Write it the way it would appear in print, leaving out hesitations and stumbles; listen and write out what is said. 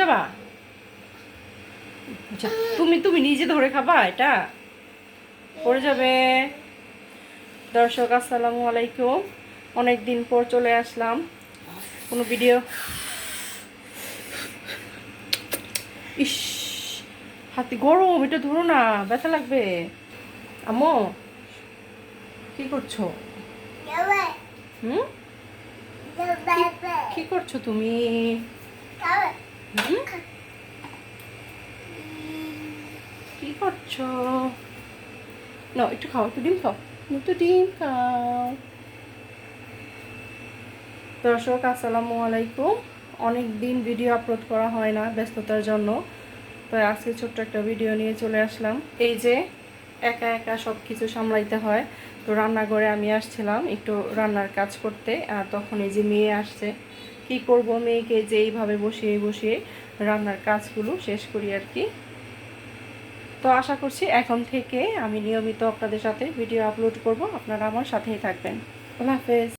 যাবা? আচ্ছা, তুমি তুমি নিজে ধরে খাবা, এটা পড়ে যাবে। দর্শক আসসালামু আলাইকুম, অনেক দিন পর চলে আসলাম কোনো ভিডিও। ইস, হাতে গরম, এটা ধরো না, ব্যথা লাগবে। আম্মু, কি করছো? হুম, কি করছো তুমি? হুম, কি করছো? না, একটু খাও, একটু ডিম খাও, একটু ডিম খাও। দর্শক আসসালামু আলাইকুম, অনেক দিন ভিডিও আপলোড করা হয় না ব্যস্ততার জন্য। তো আজকে ছোট্ট একটা ভিডিও নিয়ে চলে আসলাম। এই যে একা একা সব কিছু সামলাইতে হয়। তো রান্নাঘরে আমি আসছিলাম একটু রান্নার কাজ করতে, আর তখন এই যে মেয়ে আসছে। কি করব, মেয়েকে যে এইভাবে বসিয়ে বসিয়ে রান্নার কাজগুলো শেষ করি আর কি। তো আশা করছি এখন থেকে আমি নিয়মিত আপনাদের সাথে ভিডিও আপলোড করব, আপনারা আমার সাথেই থাকবেন। আল্লাহ হাফেজ।